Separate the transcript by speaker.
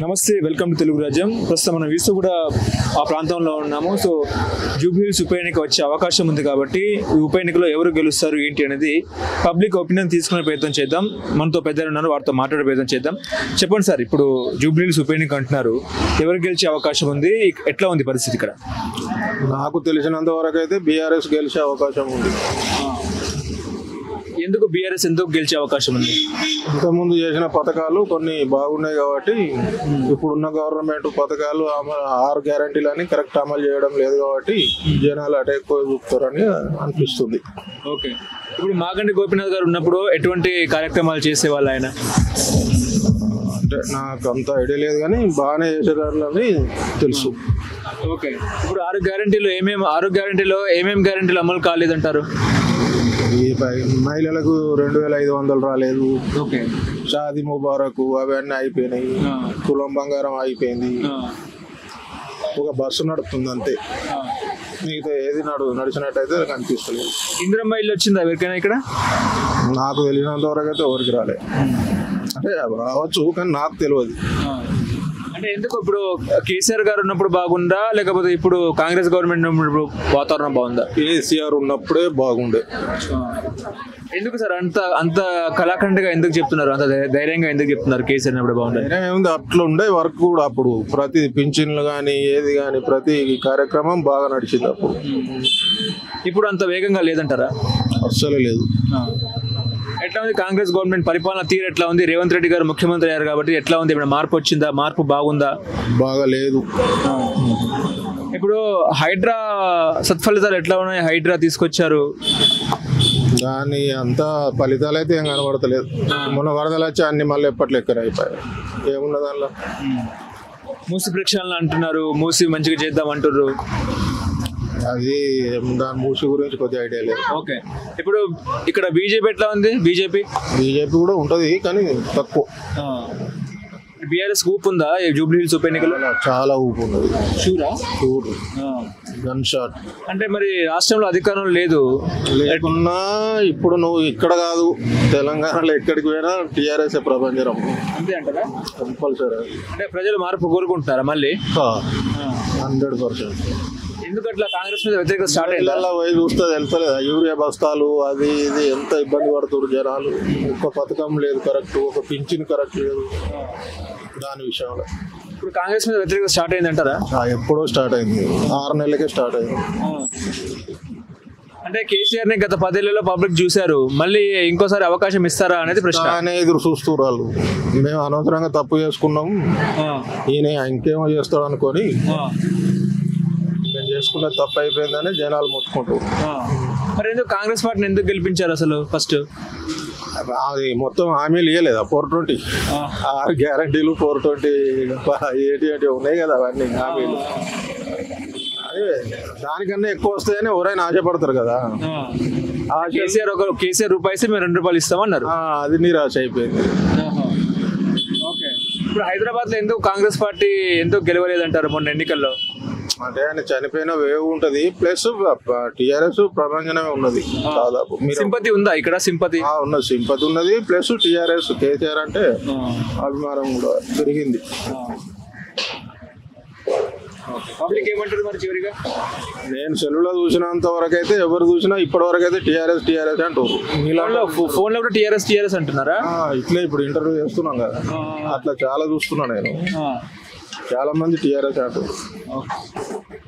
Speaker 1: నమస్తే, welcome to Telugu రాజ్యం. ప్రస్తుతం మనం వీసు కూడా ఆ ప్రాంతంలో ఉన్నాము. సో జూబ్లీహిల్స్ ఉప ఎన్నిక వచ్చే అవకాశం ఉంది కాబట్టి ఈ ఉప ఎన్నికలో ఎవరు గెలుస్తారు ఏంటి అనేది పబ్లిక్ ఒపీనియన్ తీసుకునే ప్రయత్నం చేద్దాం. మనతో పెద్దలు ఉన్నారు, వారితో మాట్లాడే ప్రయత్నం చేద్దాం. చెప్పండి సార్, ఇప్పుడు జూబ్లీహిల్స్ ఉప ఎన్నిక అంటున్నారు, ఎవరు గెలిచే అవకాశం ఉంది, ఎట్లా ఉంది పరిస్థితి ఇక్కడ?
Speaker 2: నాకు తెలిసినంత వరకు అయితే బీఆర్ఎస్ గెలిచే అవకాశం ఉంది.
Speaker 1: ఎందుకు బీఆర్ఎస్ ఎందుకు గెలిచే అవకాశం ఉంది?
Speaker 2: ఇంతకుముందు చేసిన పథకాలు కొన్ని బాగున్నాయి కాబట్టి ఇప్పుడున్న గవర్నమెంట్ పథకాలు 6 గ్యారంటీలని కరెక్ట్ అమలు చేయడం లేదు కాబట్టి జనాలు అటే ఎక్కువ చూపుతారని అనిపిస్తుంది.
Speaker 1: ఓకే, ఇప్పుడు మాగంటి గోపీనాథ్ గారు ఉన్నప్పుడు ఎటువంటి కార్యక్రమాలు చేసేవాళ్ళు ఆయన?
Speaker 2: అంటే నాకు అంత ఐడియా లేదు కానీ బాగానే చేసేదారులని తెలుసు.
Speaker 1: ఓకే, ఇప్పుడు 6 గ్యారంటీలు ఏమేమి గ్యారంటీలు అమలు కాలేదంటారు?
Speaker 2: ఈ మహిళలకు 2500 రాలేదు.
Speaker 1: ఓకే,
Speaker 2: షాదీ ముబారక్ అవన్నీ అయిపోయినాయి. కులం బంగారం అయిపోయింది. ఒక బస్సు నడుస్తుంది అంతే, మిగతా ఏది నడిచినట్టయితే కనిపిస్తలేదు.
Speaker 1: ఇందిరమ్మ ఇల్లు వచ్చిందా ఎవరికైనా ఇక్కడ?
Speaker 2: నాకు తెలిసినంత వరకు అయితే ఎవరికి రాలే. అంటే రావచ్చు కానీ నాకు తెలియదు.
Speaker 1: అంటే ఎందుకు ఇప్పుడు కేసీఆర్ గారు ఉన్నప్పుడు బాగుందా, లేకపోతే ఇప్పుడు కాంగ్రెస్ గవర్నమెంట్ ఉన్నప్పుడు వాతావరణం బాగుందా?
Speaker 2: కేసీఆర్ ఉన్నప్పుడే బాగుండే.
Speaker 1: ఎందుకు సార్ అంత కళాఖండగా ఎందుకు చెప్తున్నారు, అంత ధైర్యంగా ఎందుకు చెప్తున్నారు కేసీఆర్ ఉన్నప్పుడు బాగుంది?
Speaker 2: ఏముంది, అట్లా ఉండే వర్క్ కూడా అప్పుడు ప్రతి పింఛన్లు కానీ ఏది కానీ ప్రతి కార్యక్రమం బాగా నడిచింది అప్పుడు.
Speaker 1: ఇప్పుడు అంత వేగంగా లేదంటారా?
Speaker 2: అస్సలే లేదు.
Speaker 1: ఎట్లా ఉంది కాంగ్రెస్ గవర్నమెంట్ పరిపాలన తీరు, ఎట్లా ఉంది? రేవంత్ రెడ్డి గారు ముఖ్యమంత్రి అయ్యారు కాబట్టి ఎట్లా ఉంది? ఇప్పుడు మార్పు వచ్చిందా, మార్పు బాగుందా?
Speaker 2: బాగా లేదు.
Speaker 1: ఇప్పుడు హైడ్రా సత్ఫలితాలు ఎట్లా ఉన్నాయి? హైడ్రా తీసుకొచ్చారు,
Speaker 2: దాని అంత ఫలితాలు అయితే ఏం కనబడతలేదు. మొన్న వరదలు వచ్చి అన్ని మళ్ళీ ఎప్పట్లో ఎక్కడ అయిపోయాయి. ఏమున్న దానిలో
Speaker 1: మూసి ప్రక్షాళన అంటున్నారు, మూసి మంచిగా చేద్దాం అంటున్నారు.
Speaker 2: అది దాని మూసి గురించి కొద్దిగా ఐడియా లేదు.
Speaker 1: ఓకే, ఇప్పుడు ఇక్కడ బీజేపీ ఎట్లా ఉంది? బీజేపీ
Speaker 2: కూడా ఉంటది కానీ తక్కువ.
Speaker 1: బీఆర్ఎస్ ఊపు ఉందా జూబ్లీహిల్స్ ఉప ఎన్నికలో?
Speaker 2: చాలా ఊపు ఉన్నది.
Speaker 1: షూరా?
Speaker 2: Gun shot.
Speaker 1: అంటే మరి రాష్ట్రంలో అధికారం లేదు
Speaker 2: లేకున్నా ఇప్పుడు నువ్వు ఇక్కడ కాదు తెలంగాణలో ఎక్కడికి పోయినా టీఆర్ఎస్ ప్రపంచం
Speaker 1: అంతే అంటారా?
Speaker 2: కంపల్సరీ.
Speaker 1: అంటే ప్రజలు మార్పు కోరుకుంటున్నారా మళ్ళీ?
Speaker 2: 100%.
Speaker 1: ఎందుకట్లా కాంగ్రెస్ మీద వ్యతిరేకత స్టార్ట్ అయ్యిందా?
Speaker 2: పోయి చూస్తే తెలుస్తలేదా? యూరియా బస్తాలు అది ఇది ఎంత ఇబ్బంది పడుతున్నారు జనాలు. ఒక పథకం లేదు కరెక్ట్, ఒక పింఛన్ కరెక్ట్ లేదు. దాని విషయంలో
Speaker 1: ఇప్పుడు కాంగ్రెస్ మీద వ్యతిరేకత స్టార్ట్ అయింది అంటారా?
Speaker 2: ఎప్పుడో స్టార్ట్ అయింది, 6 నెలలకే స్టార్ట్ అయింది.
Speaker 1: అంటే కేసీఆర్ ని గత 10 ఏళ్లలో పబ్లిక్ చూశారు, మళ్ళీ ఇంకోసారి అవకాశం ఇస్తారా అనేది ప్రశ్న.
Speaker 2: ఎదురు చూస్తున్నారు వాళ్ళు. మేము అనవసరంగా తప్పు చేసుకున్నాం, ఈయన ఇంకేమో చేస్తాడు అనుకొని మేము చేసుకున్న తప్పు అయిపోయిందని జనాలు మొత్తుకుంటారు.
Speaker 1: మరి ఎందుకు కాంగ్రెస్ పార్టీని ఎందుకు గెలిపించారు అసలు? ఫస్ట్
Speaker 2: అది మొత్తం హామీలు ఇవ్వలేదా? 420 6 గ్యారంటీలు 420 80 ఉన్నాయి కదా, అవన్నీ హామీలు. అదే దానికన్నా ఎక్కువ వస్తాయని ఎవరైనా ఆశపడతారు కదా.
Speaker 1: కేసీఆర్ రూపాయి మేము 2 రూపాయలు ఇస్తామన్నారు.
Speaker 2: అది నిరాశ అయిపోయింది.
Speaker 1: ఓకే, ఇప్పుడు హైదరాబాద్ లో ఎందుకు కాంగ్రెస్ పార్టీ ఎందుకు గెలవలేదంటారు మొన్న ఎన్నికల్లో?
Speaker 2: అంటే ఆయన చనిపోయిన వేవ్ ఉంటది, ప్లస్ టీఆర్ఎస్ ప్రభంజనమే ఉన్నది. దాదాపు
Speaker 1: సింపతి ఉందా ఇక్కడ? సింపతి
Speaker 2: ఉన్నది, సింపతి ఉన్నది. ప్లస్ టీఆర్ఎస్ కేసీఆర్ అంటే అభిమానం కూడా పెరిగింది.
Speaker 1: పబ్లిక్ ఏమంటారు మరి చివరిగా?
Speaker 2: నేను సెల్లులో చూసినంత వరకు అయితే ఎవరు చూసినా ఇప్పటి వరకు అయితే టీఆర్ఎస్ అంటారు.
Speaker 1: ఫోన్ లో కూడా టీఆర్ఎస్ అంటున్నారా?
Speaker 2: ఇట్లా ఇప్పుడు ఇంటర్వ్యూ చేస్తున్నాం కదా, అట్లా చాలా చూస్తున్నా నేను. చాలా మంది టీఆర్ఎస్ అంటారు.